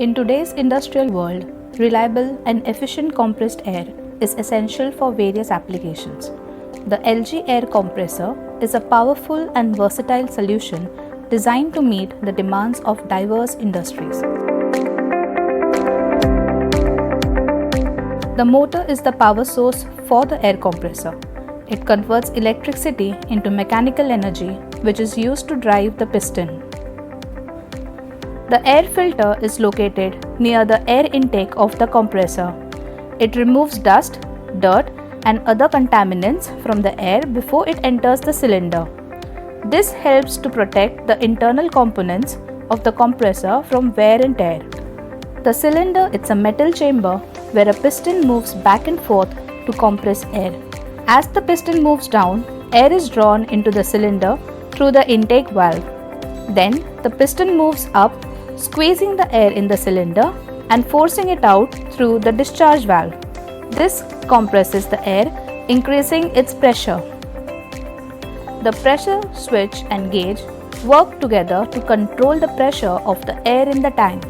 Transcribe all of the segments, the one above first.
In today's industrial world, reliable and efficient compressed air is essential for various applications. The LG Air Compressor is a powerful and versatile solution designed to meet the demands of diverse industries. The motor is the power source for the air compressor. It converts electricity into mechanical energy, which is used to drive the piston. The air filter is located near the air intake of the compressor. It removes dust, dirt, and other contaminants from the air before it enters the cylinder. This helps to protect the internal components of the compressor from wear and tear. The cylinder is a metal chamber where a piston moves back and forth to compress air. As the piston moves down, air is drawn into the cylinder through the intake valve. Then the piston moves up, squeezing the air in the cylinder and forcing it out through the discharge valve. This compresses the air, increasing its pressure. The pressure switch and gauge work together to control the pressure of the air in the tank.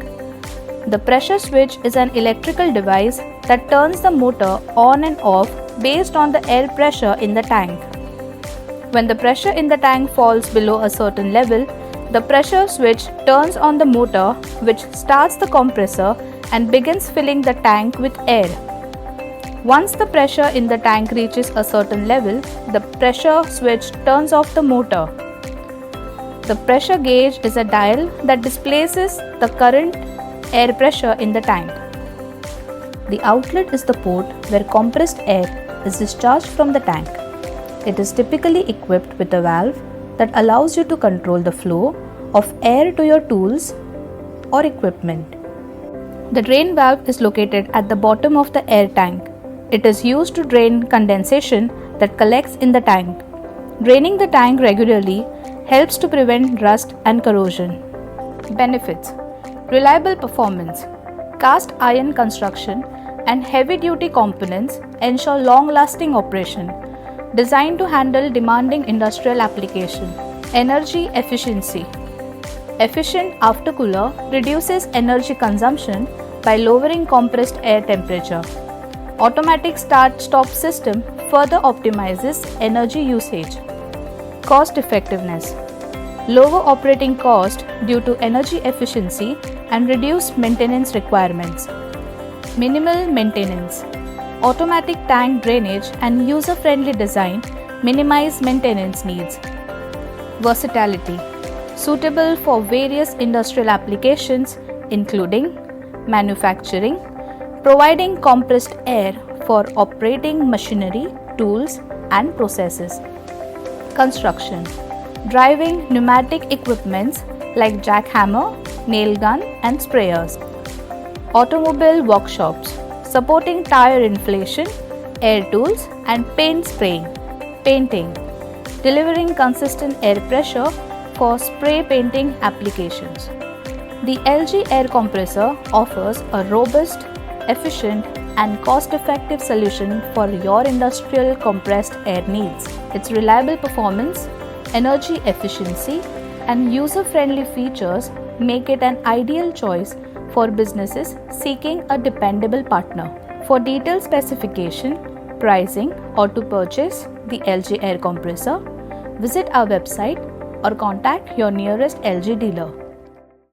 The pressure switch is an electrical device that turns the motor on and off based on the air pressure in the tank. When the pressure in the tank falls below a certain level, the pressure switch turns on the motor, which starts the compressor and begins filling the tank with air. Once the pressure in the tank reaches a certain level, the pressure switch turns off the motor. The pressure gauge is a dial that displays the current air pressure in the tank. The outlet is the port where compressed air is discharged from the tank. It is typically equipped with a valve that allows you to control the flow of air to your tools or equipment. The drain valve is located at the bottom of the air tank. It is used to drain condensation that collects in the tank. Draining the tank regularly helps to prevent rust and corrosion. Benefits: reliable performance. Cast iron construction and heavy-duty components ensure long-lasting operation. Designed to handle demanding industrial application. Energy efficiency. Efficient aftercooler reduces energy consumption by lowering compressed air temperature. Automatic start-stop system further optimizes energy usage. Cost effectiveness. Lower operating cost due to energy efficiency and reduced maintenance requirements. Minimal maintenance. Automatic tank drainage and user-friendly design minimize maintenance needs. Versatility. Suitable for various industrial applications including manufacturing, providing compressed air for operating machinery, tools and processes. Construction. Driving pneumatic equipments like jackhammer, nail gun and sprayers. Automobile workshops. Supporting tire inflation, air tools and paint spraying. Painting. Delivering consistent air pressure for spray painting applications. The LG Air Compressor offers a robust, efficient and cost-effective solution for your industrial compressed air needs. Its reliable performance, energy efficiency and user-friendly features make it an ideal choice for businesses seeking a dependable partner. For detailed specification, pricing or to purchase the LG Air Compressor, visit our website or contact your nearest LG dealer.